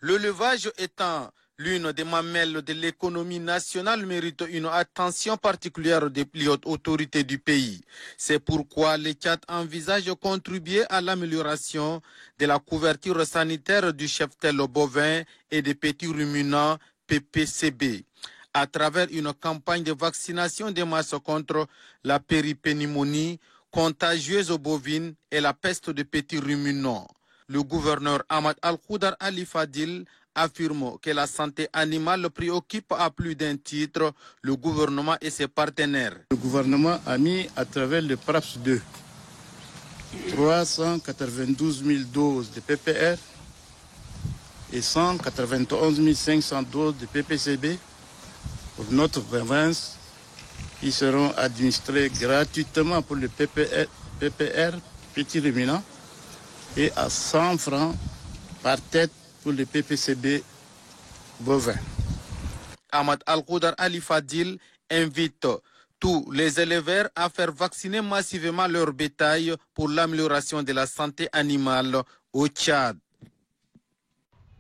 L'élevage étant l'une des mamelles de l'économie nationale mérite une attention particulière des plus hautes autorités du pays. C'est pourquoi le Tchad envisage de contribuer à l'amélioration de la couverture sanitaire du cheptel bovin et des petits ruminants PPCB à travers une campagne de vaccination de masse contre la péripneumonie contagieuse bovine et la peste des petits ruminants. Le gouverneur Ahmad Al-Khoudar Ali Fadil affirme que la santé animale préoccupe à plus d'un titre le gouvernement et ses partenaires. Le gouvernement a mis à travers le PRAPS 2 392 000 doses de PPR et 191 500 doses de PPCB pour notre province qui seront administrées gratuitement pour le PPR petit ruminant et à 100 francs par tête pour le PPCB bovin. Ahmad Al-Khoudar Ali Fadil invite tous les éleveurs à faire vacciner massivement leur bétail pour l'amélioration de la santé animale au Tchad.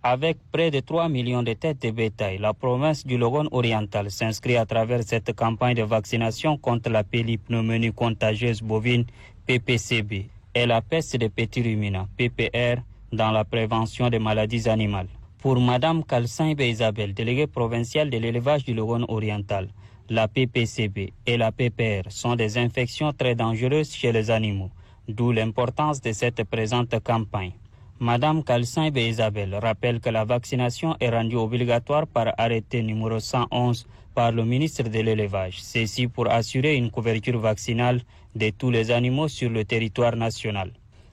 Avec près de 3 millions de têtes de bétail, la province du Logone oriental s'inscrit à travers cette campagne de vaccination contre la péripneumonie contagieuse bovine PPCB et la peste des petits ruminants PPR dans la prévention des maladies animales. Pour Mme Kalsaïbe Isabelle, déléguée provinciale de l'élevage du Logone oriental, la PPCB et la PPR sont des infections très dangereuses chez les animaux, d'où l'importance de cette présente campagne. Mme Kalsaïbe Isabelle rappelle que la vaccination est rendue obligatoire par arrêté numéro 111 par le ministre de l'élevage. Ceci pour assurer une couverture vaccinale de tous les animaux sur le territoire national.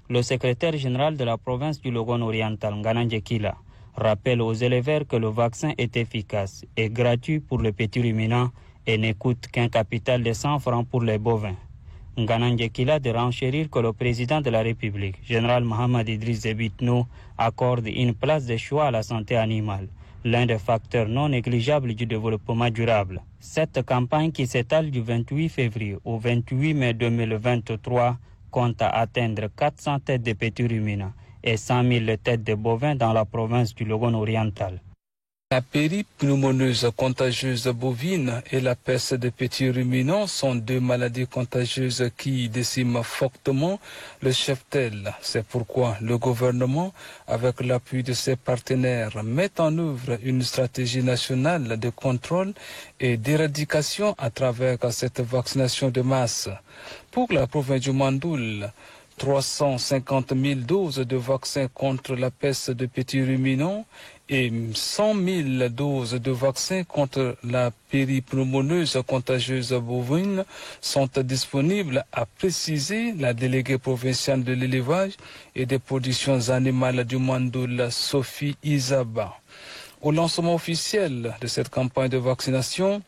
Le secrétaire général de la province du Logone oriental, Ngananje Kila, rappelle aux éleveurs que le vaccin est efficace et gratuit pour les petits ruminants et ne coûte qu'un capital de 100 francs pour les bovins. Ngananje Kila de renchérir que le président de la République, général Mohamed Idriss Déby Itno, accorde une place de choix à la santé animale, l'un des facteurs non négligeables du développement durable. Cette campagne qui s'étale du 28 février au 28 mai 2023 compte à atteindre 400 têtes de petits ruminants et 100 000 têtes de bovins dans la province du Logone oriental. La péripneumoneuse contagieuse bovine et la peste des petits ruminants sont deux maladies contagieuses qui déciment fortement le cheptel. C'est pourquoi le gouvernement, avec l'appui de ses partenaires, met en œuvre une stratégie nationale de contrôle et d'éradication à travers cette vaccination de masse. Pour la province du Mandoul, 350 000 doses de vaccins contre la peste des petits ruminants et 100 000 doses de vaccins contre la péripneumoneuse contagieuse bovine sont disponibles, a précisé la déléguée provinciale de l'élevage et des productions animales du Mandoul, Sophie Isaba. Au lancement officiel de cette campagne de vaccination,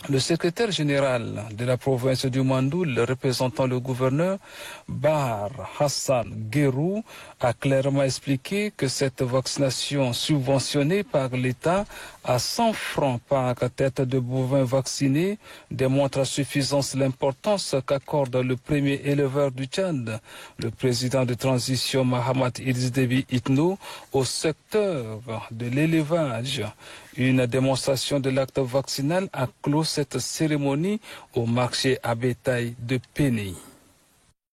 le secrétaire général de la province du Mandoul, représentant le gouverneur, Bahar Hassan Guérou, a clairement expliqué que cette vaccination subventionnée par l'État à 100 francs par tête de bovin vacciné démontre à suffisance l'importance qu'accorde le premier éleveur du Tchad, le président de transition Mohamed Idriss Déby Itno, au secteur de l'élevage. Une démonstration de l'acte vaccinal a clos cette cérémonie au marché à bétail de Pénéi.